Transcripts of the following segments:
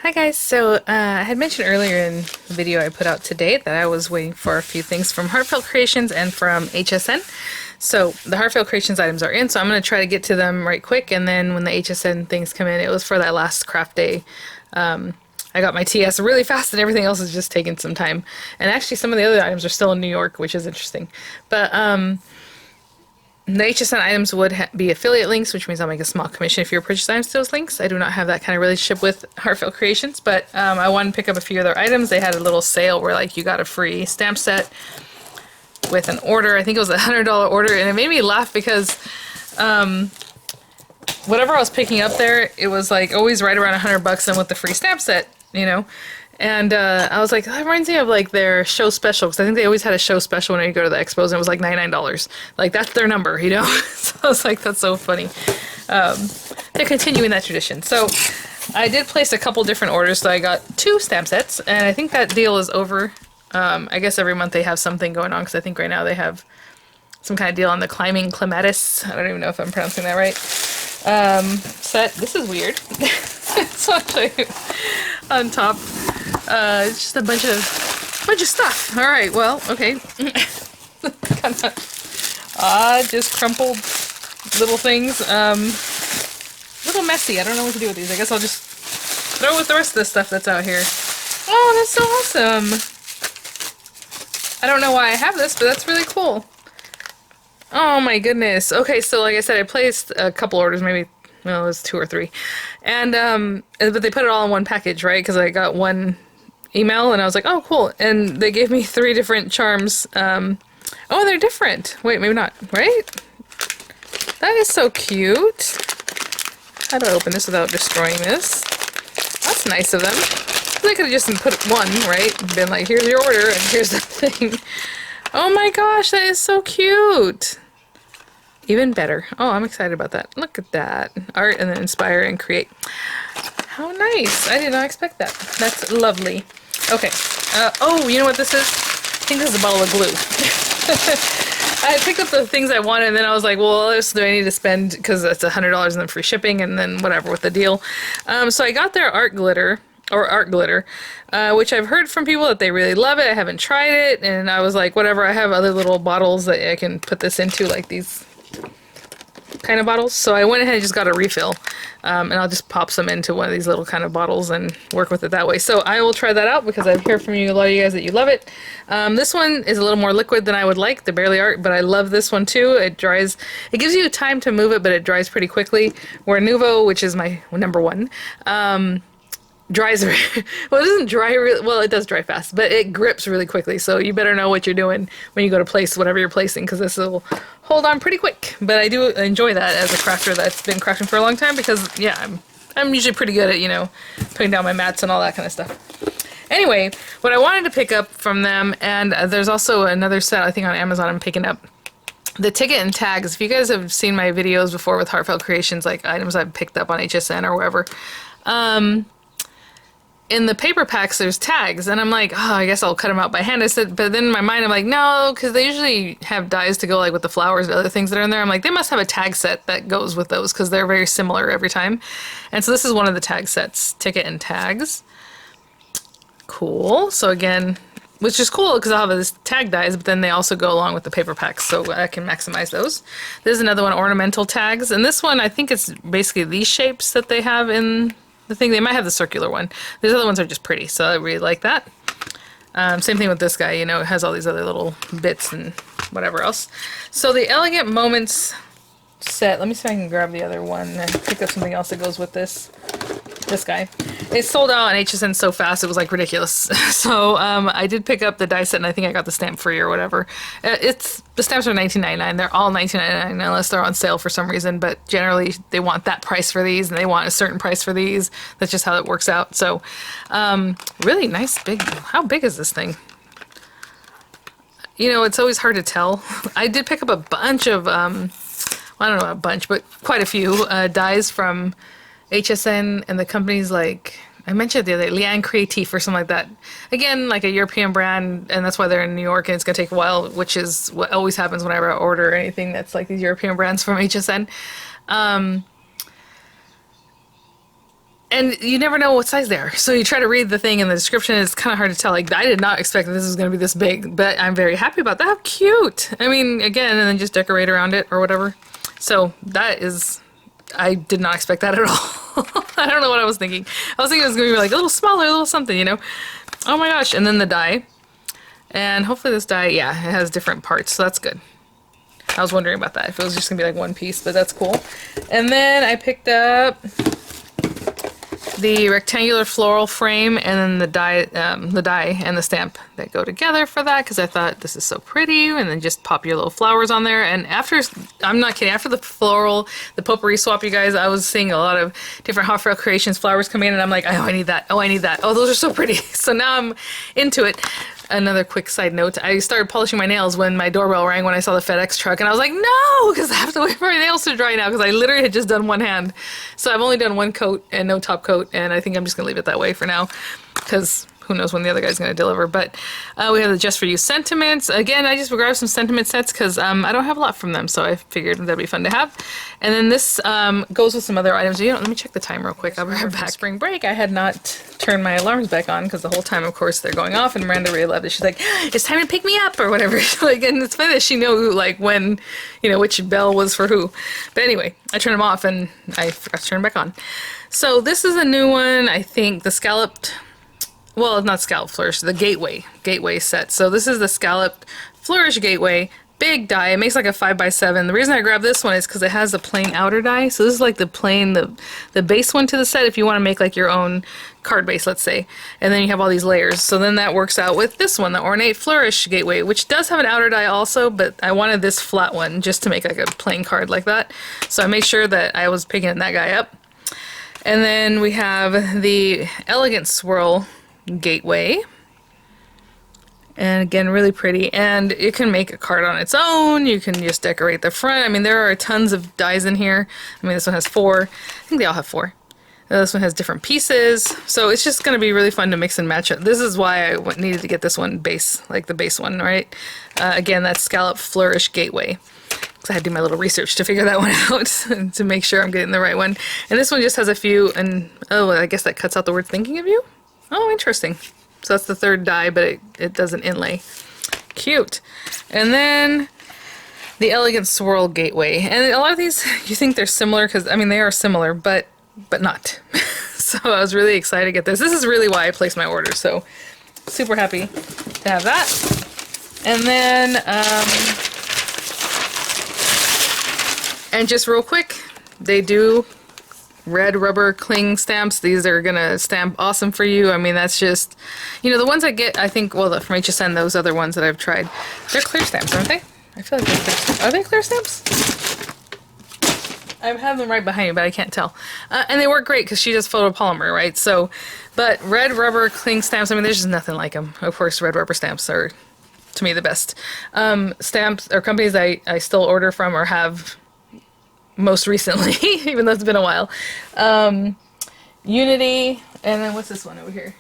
Hi guys, so I had mentioned earlier in the video I put out today that I was waiting for a few things from Heartfelt Creations and from HSN. So the Heartfelt Creations items are in, so I'm going to try to get to them right quick, and then when the HSN things come in, it was for that last craft day. I got my TS really fast and everything else is just taking some time. And actually some of the other items are still in New York, which is interesting. But the HSN items would be affiliate links, which means I'll make a small commission if you purchase items to those links. I do not have that kind of relationship with Heartfelt Creations, but I wanted to pick up a few other items. They had a little sale where like you got a free stamp set with an order. I think it was a $100 order, and it made me laugh because whatever I was picking up there, it was like always right around $100 and with the free stamp set, you know. And I was like, that reminds me of like their show special, because I think they always had a show special when you go to the expos, and it was like $99. Like that's their number, you know. So I was like, that's so funny. They're continuing that tradition. So I did place a couple different orders. So I got 2 stamp sets, and I think that deal is over. I guess every month they have something going on, because I think right now they have some kind of deal on the climbing clematis. I don't even know if I'm pronouncing that right. Set. This is weird. So I'll show you on top. It's just a bunch of stuff. All right. Well, okay. Kind of just crumpled little things. A little messy. I don't know what to do with these. I guess I'll just throw with the rest of the stuff that's out here. Oh, that's so awesome. I don't know why I have this, but that's really cool. Oh my goodness. Okay, so like I said, I placed a couple orders, maybe, well, it was 2 or 3. And, but they put it all in one package, right? Because I got one email and I was like, oh, cool. And they gave me 3 different charms. Oh, they're different. Wait, maybe not, right? That is so cute. How do I open this without destroying this? That's nice of them. They could have just put one, right? Been like, here's your order and here's the thing. Oh my gosh, that is so cute. Even better. Oh, I'm excited about that. Look at that. Art and then inspire and create. How nice. I did not expect that. That's lovely. Okay. Oh, you know what this is? I think this is a bottle of glue. I picked up the things I wanted, and then I was like, well, what else do I need to spend? Because it's $100 and then free shipping and then whatever with the deal. So I got their art glitter. Or art glitter, which I've heard from people that they really love it. I haven't tried it, and I was like, whatever, I have other little bottles that I can put this into, like these kind of bottles. So I went ahead and just got a refill, and I'll just pop some into one of these little kind of bottles and work with it that way. So I will try that out because I've heard from you, a lot of you guys, that you love it. This one is a little more liquid than I would like, the Barely Art, but I love this one too. It dries, it gives you time to move it, but it dries pretty quickly. Where Nuvo, which is my number one, dries well, it doesn't dry really well, it does dry fast, but it grips really quickly, so you better know what you're doing when you go to place whatever you're placing, because this will hold on pretty quick. But I do enjoy that as a crafter that's been crafting for a long time, because yeah, I'm usually pretty good at, you know, putting down my mats and all that kind of stuff. Anyway, what I wanted to pick up from them, and there's also another set I think on Amazon I'm picking up, the ticket and tags. If you guys have seen my videos before with Heartfelt Creations, like items I've picked up on HSN or wherever, in the paper packs there's tags, and I'm like, oh, I guess I'll cut them out by hand. I said, but then in my mind I'm like, no, because they usually have dies to go like with the flowers and other things that are in there. I'm like, they must have a tag set that goes with those, because they're very similar every time. And so this is one of the tag sets, ticket and tags. Cool. So again, which is cool because I'll have this tag dies, but then they also go along with the paper packs, so I can maximize those. There's another one, ornamental tags, and this one I think it's basically these shapes that they have in the thing. They might have the circular one. These other ones are just pretty, so I really like that. Same thing with this guy, you know, it has all these other little bits and whatever else. So the Elegant Moments set, let me see if I can grab the other one and pick up something else that goes with this guy. It sold out on HSN so fast, it was like ridiculous. So I did pick up the die set, and I think I got the stamp free or whatever. The stamps are $19.99. They're all $19.99 unless they're on sale for some reason, but generally they want that price for these and they want a certain price for these. That's just how it works out. So really nice big, how big is this thing? You know, it's always hard to tell. I did pick up a bunch of, I don't know a bunch, but quite a few dies from HSN and the companies like, I mentioned the other day, VianneyCreates or something like that. Again, like a European brand, and that's why they're in New York, and it's going to take a while, which is what always happens whenever I order anything that's like these European brands from HSN. And you never know what size they are. So you try to read the thing in the description, it's kind of hard to tell. Like, I did not expect that this was going to be this big, but I'm very happy about that. How cute. I mean, again, and then just decorate around it or whatever. So that is, I did not expect that at all. I don't know what I was thinking. I was thinking it was going to be like a little smaller, a little something, you know? Oh my gosh. And then the die. And hopefully this die, yeah, it has different parts, so that's good. I was wondering about that, if it was just going to be like one piece, but that's cool. And then I picked up the rectangular floral frame and then the die and the stamp that go together for that, because I thought this is so pretty, and then just pop your little flowers on there. And after, I'm not kidding, after the floral, the potpourri swap, you guys, I was seeing a lot of different Heartfelt Creations flowers come in, and I'm like, oh, I need that. Oh, I need that. Oh, those are so pretty. So now I'm into it. Another quick side note, I started polishing my nails when my doorbell rang when I saw the FedEx truck, and I was like, no, because I have to wait for my nails to dry now, because I literally had just done one hand. So I've only done one coat and no top coat, and I think I'm just going to leave it that way for now, because who knows when the other guy's going to deliver. But we have the Just For You sentiments. Again, I just grabbed some sentiment sets because I don't have a lot from them, so I figured that'd be fun to have. And then this goes with some other items. You know, let me check the time real quick. I'll be right back. Spring break, I had not turned my alarms back on because the whole time, of course, they're going off, and Miranda really loved it. She's like, it's time to pick me up or whatever. Like, and it's funny that she knew like when, you know, which bell was for who. But anyway, I turned them off and I forgot to turn them back on. So this is a new one. I think the scalloped, well, it's not scallop flourish, the gateway set. So this is the scalloped flourish gateway, big die. It makes like a 5x7. The reason I grabbed this one is because it has a plain outer die. So this is like the plain, the base one to the set if you want to make like your own card base, let's say. And then you have all these layers. So then that works out with this one, the Ornate Flourish gateway, which does have an outer die also, but I wanted this flat one just to make like a plain card like that. So I made sure that I was picking that guy up. And then we have the Elegant Swirl gateway, and again, really pretty, and you can make a card on its own. You can just decorate the front. I mean, there are tons of dies in here. I mean, this one has 4. I think they all have 4. This one has different pieces, so it's just going to be really fun to mix and match it. This is why I needed to get this one base, like the base one, right? Again, that's Scallop Flourish Gateway. Because I had to do my little research to figure that one out to make sure I'm getting the right one. And this one just has a few, and oh, I guess that cuts out the word thinking of you? Oh, interesting. So that's the third die, but it does an inlay. Cute. And then the Elegant Swirl Gateway. And a lot of these, you think they're similar, because, I mean, they are similar, but not. So I was really excited to get this. This is really why I placed my order, so super happy to have that. And then, and just real quick, they do red rubber cling stamps. These are gonna stamp awesome for you. I mean, that's just, you know, the ones I get, I think, well, from HSN, those other ones that I've tried, they're clear stamps, aren't they? I feel like they're clear stamps. Are they clear stamps? I have them right behind me, but I can't tell. And they work great because she does photopolymer, right? So, but red rubber cling stamps, I mean, there's just nothing like them. Of course, red rubber stamps are, to me, the best. Stamps or companies I still order from or have most recently, even though it's been a while. Unity, and then what's this one over here?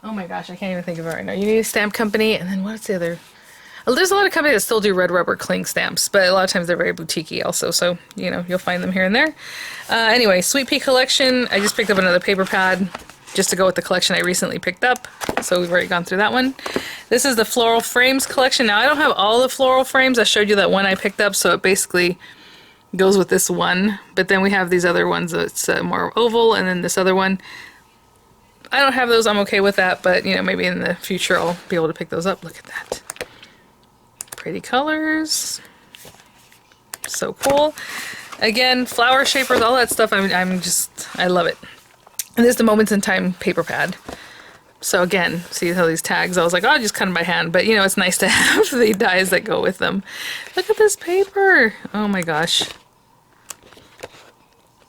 Oh my gosh, I can't even think of it right now. Unity Stamp Company, and then what's the other? There's a lot of companies that still do red rubber cling stamps, but a lot of times they're very boutique-y also, so, you know, you'll find them here and there. Anyway, Sweet Pea Collection, I just picked up another paper pad just to go with the collection I recently picked up, so we've already gone through that one. This is the Floral Frames collection. Now, I don't have all the floral frames. I showed you that one I picked up, so it basically goes with this one, but then we have these other ones that's more oval, and then this other one. I don't have those, I'm okay with that, but you know, maybe in the future I'll be able to pick those up. Look at that. Pretty colors. So cool. Again, flower shapers, all that stuff, I love it. And this is the Moments in Time paper pad. So again, see how these tags, I was like, oh, I'll just cut them by hand, but you know, it's nice to have the dies that go with them. Look at this paper. Oh my gosh.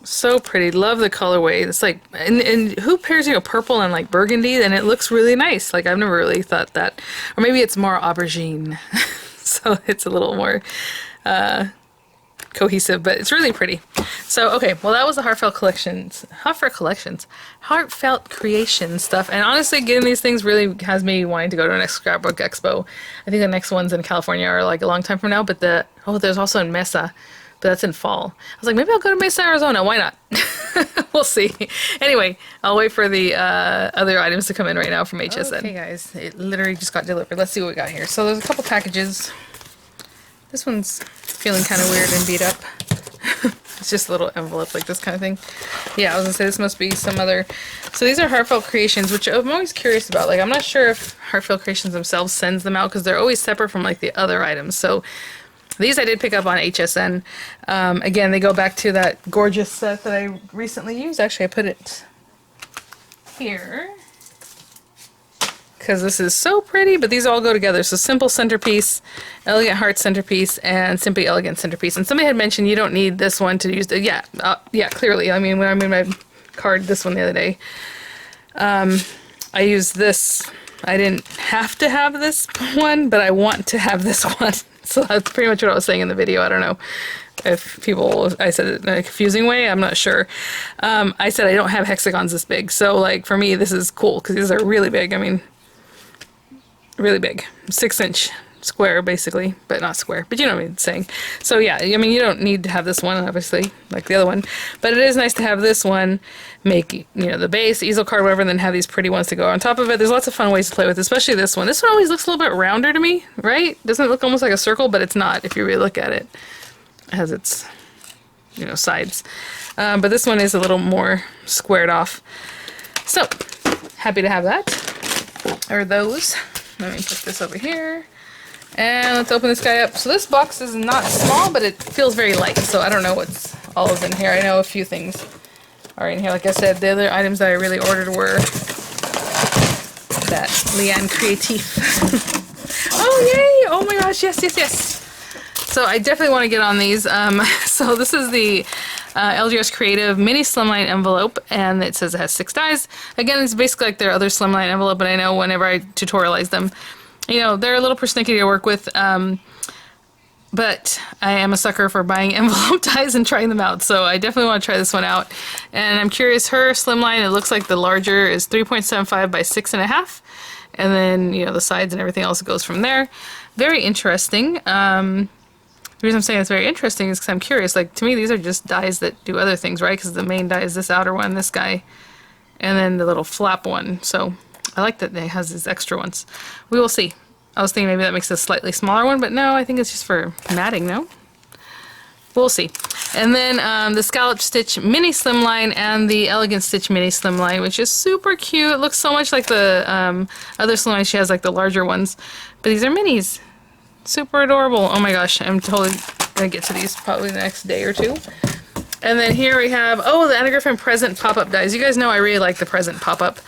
So pretty. Love the colorway. It's like, and who pairs, you know, purple and like burgundy, and it looks really nice. Like, I've never really thought that. Or maybe it's more aubergine. So it's a little more cohesive, but it's really pretty. So, okay, well, that was the Heartfelt Creations stuff. And honestly, getting these things really has me wanting to go to the next scrapbook expo. I think the next ones in California are like a long time from now, but there's also in Mesa. But that's in fall. I was like, maybe I'll go to Mesa, Arizona. Why not? We'll see. Anyway, I'll wait for the other items to come in right now from HSN. Okay, guys, it literally just got delivered. Let's see what we got here. So there's a couple packages. This one's feeling kind of weird and beat up. It's just a little envelope like this kind of thing. Yeah, I was gonna say this must be some other. So these are Heartfelt Creations, which I'm always curious about. Like, I'm not sure if Heartfelt Creations themselves sends them out because they're always separate from like the other items. So these I did pick up on HSN. Again, they go back to that gorgeous set that I recently used. Actually, I put it here because this is so pretty, but these all go together. So Simple Centerpiece, Elegant Heart Centerpiece, and Simply Elegant Centerpiece. And somebody had mentioned you don't need this one to use the, yeah, clearly. I mean, when I made my card, this one the other day, I used this. I didn't have to have this one, but I want to have this one. So that's pretty much what I was saying in the video. I don't know if I said it in a confusing way. I'm not sure. I said I don't have hexagons this big. So like for me, this is cool because these are really big. I mean, really big. 6-inch square basically, but not square. But you know what I'm saying. So yeah, I mean, you don't need to have this one, obviously, like the other one. But it is nice to have this one, make, you know, the base, easel card, whatever, and then have these pretty ones to go on top of it. There's lots of fun ways to play with, especially this one. This one always looks a little bit rounder to me, right? Doesn't it look almost like a circle? But it's not if you really look at it. It has its, you know, sides. But this one is a little more squared off. So, happy to have that. Or those. Let me put this over here. And let's open this guy up. So this box is not small, but it feels very light. So I don't know what's all is in here. I know a few things are in here. Like I said, the other items that I really ordered were that VianneyCreates. Oh, yay! Oh my gosh, yes, yes, yes. So I definitely want to get on these. So this is the LGS Creative Mini Slimline Envelope, and it says it has 6 dies. Again, it's basically like their other Slimline envelope, but I know whenever I tutorialize them, you know, they're a little persnickety to work with, but I am a sucker for buying envelope dies and trying them out, so I definitely want to try this one out. And I'm curious, her Slimline, it looks like the larger is 3.75 by 6.5, and then, you know, the sides and everything else goes from there. Very interesting. The reason I'm saying it's very interesting is because I'm curious. Like, to me, these are just dies that do other things, right? Because the main die is this outer one, this guy, and then the little flap one. So I like that it has these extra ones. We will see. I was thinking maybe that makes a slightly smaller one, but no, I think it's just for matting, no? We'll see. And then the Scallop Stitch Mini Slimline and the Elegant Stitch Mini Slimline, which is super cute. It looks so much like the other slimline she has, like the larger ones. But these are minis. Super adorable. Oh my gosh, I'm totally gonna get to these probably the next day or two. And then here we have, oh, the Anna Griffin Present Pop-Up dies. You guys know I really like the Present Pop-Up.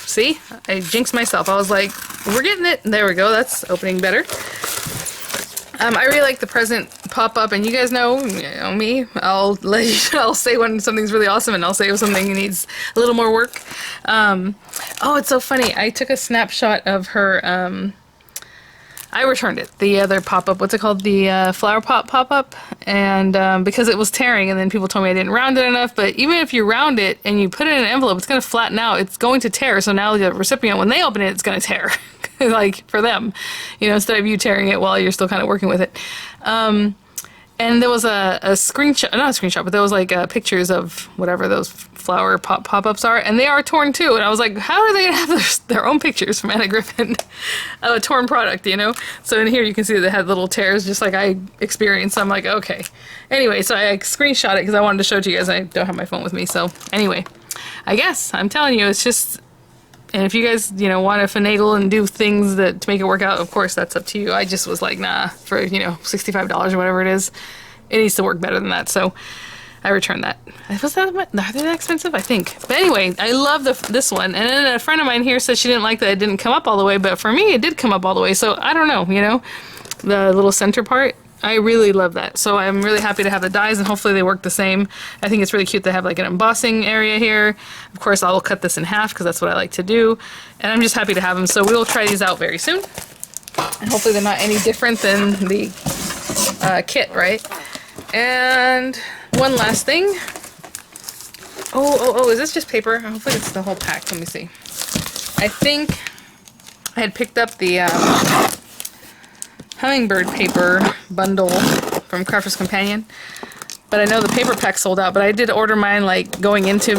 See? I jinxed myself. I was like, we're getting it. There we go. That's opening better. I really like the Present Pop-Up, and you guys know me. I'll say when something's really awesome, and I'll say if something needs a little more work. Oh, it's so funny. I took a snapshot of her, I returned it. The other pop-up, what's it called? The flower pot pop-up. And because it was tearing, and then people told me I didn't round it enough. But even if you round it and you put it in an envelope, it's going to flatten out. It's going to tear. So now the recipient, when they open it, it's going to tear. Like, for them. You know, instead of you tearing it while you're still kind of working with it. And there was a screenshot, not a screenshot, but there was like pictures of whatever those flower pop-ups are, and they are torn too. And I was like, how are they gonna have their own pictures from Anna Griffin of a torn product, you know? So in here you can see that they had little tears just like I experienced. So I'm like, okay. Anyway, so I screenshot it because I wanted to show it to you guys. I don't have my phone with me, so anyway. I guess, I'm telling you, it's just... And if you guys, you know, want to finagle and do things to make it work out, of course, that's up to you. I just was like, nah, for, you know, $65 or whatever it is, it needs to work better than that. So I returned that. Was that, are they that expensive? I think. But anyway, I love this one. And then a friend of mine here said she didn't like that it didn't come up all the way, but for me, it did come up all the way. So I don't know, you know, the little center part. I really love that. So I'm really happy to have the dies, and hopefully they work the same. I think it's really cute to have like an embossing area here. Of course, I'll cut this in half because that's what I like to do. And I'm just happy to have them. So we will try these out very soon. And hopefully they're not any different than the kit, right? And one last thing. Oh, is this just paper? Hopefully it's the whole pack. Let me see. I think I had picked up the... Hummingbird paper bundle from Crafter's Companion, but I know the paper pack sold out, but I did order mine like going into,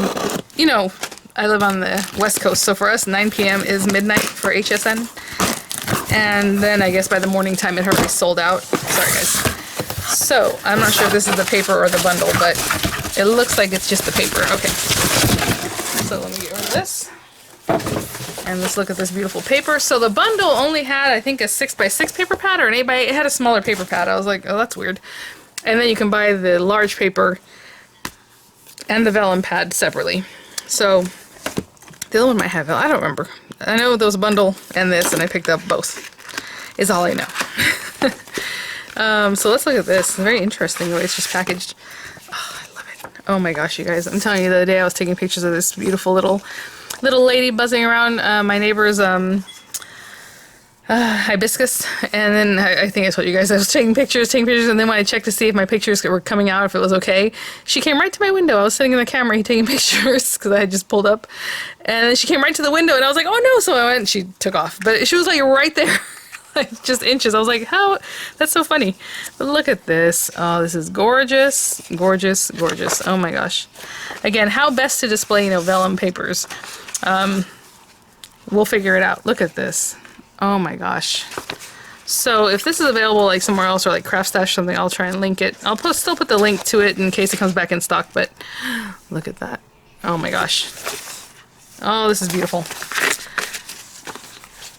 you know, I live on the West Coast, so for us 9 p.m. is midnight for HSN. And then I guess by the morning time it already sold out. Sorry guys. So I'm not sure if this is the paper or the bundle, but it looks like it's just the paper. Okay. So let me get rid of this. And let's look at this beautiful paper. So the bundle only had, I think, a 6x6 paper pad or an 8x8. It had a smaller paper pad. I was like, oh, that's weird. And then you can buy the large paper and the vellum pad separately. So the other one might have, I don't remember. I know there was a bundle and this, and I picked up both, is all I know. So let's look at this. It's very interesting the way it's just packaged. Oh, I love it. Oh my gosh, you guys. I'm telling you, the other day I was taking pictures of this beautiful little lady buzzing around my neighbor's hibiscus, and then I think I told you guys I was taking pictures, and then when I checked to see if my pictures were coming out, if it was okay, she came right to my window. I was sitting in the camera taking pictures because I had just pulled up, and then she came right to the window, and I was like, oh no, so I went and she took off, but she was like right there. Like just inches. I was like, how? That's so funny. But look at this. Oh, this is gorgeous, gorgeous, gorgeous. Oh my gosh. Again, how best to display, you know, vellum papers. We'll figure it out. Look at this. Oh my gosh. So if this is available like somewhere else or like Craft Stash or something, I'll try and link it. I'll still put the link to it in case it comes back in stock, but look at that. Oh my gosh. Oh, this is beautiful.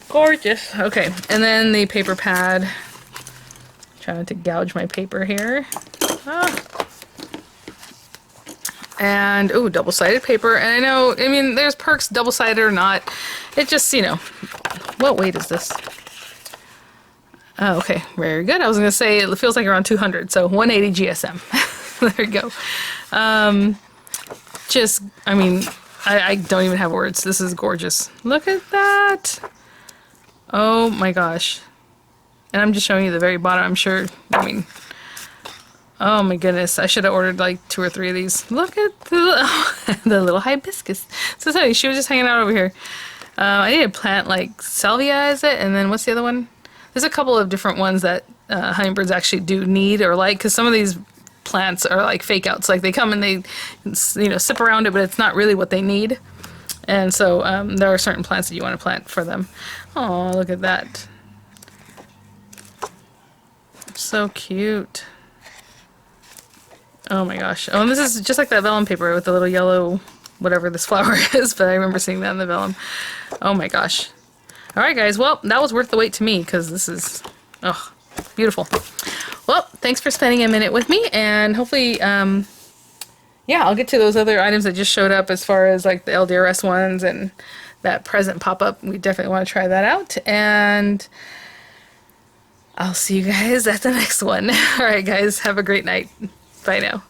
Gorgeous. Okay, and then the paper pad. Trying not to gouge my paper here. And, ooh, double-sided paper. And I know, I mean, there's perks double-sided or not. It just, you know, what weight is this? Oh, okay, very good. I was going to say it feels like around 200, so 180 GSM. There you go. Just, I mean, I don't even have words. This is gorgeous. Look at that. Oh my gosh. And I'm just showing you the very bottom, I'm sure. I mean, oh my goodness. I should have ordered like 2 or 3 of these. Look at the, the little hibiscus. So sorry, she was just hanging out over here. I need to plant like salvia, is it? And then what's the other one? There's a couple of different ones that hummingbirds actually do need or like, because some of these plants are like fake outs. Like they come and they, you know, sip around it, but it's not really what they need. And so there are certain plants that you want to plant for them. Oh, look at that. So cute. Oh my gosh. Oh, and this is just like that vellum paper with the little yellow, whatever this flower is, but I remember seeing that in the vellum. Oh my gosh. Alright guys, well, that was worth the wait to me, because this is, oh, beautiful. Well, thanks for spending a minute with me, and hopefully, yeah, I'll get to those other items that just showed up as far as like the LDRS ones and that present pop-up. We definitely want to try that out, and I'll see you guys at the next one. Alright guys, have a great night. Bye now.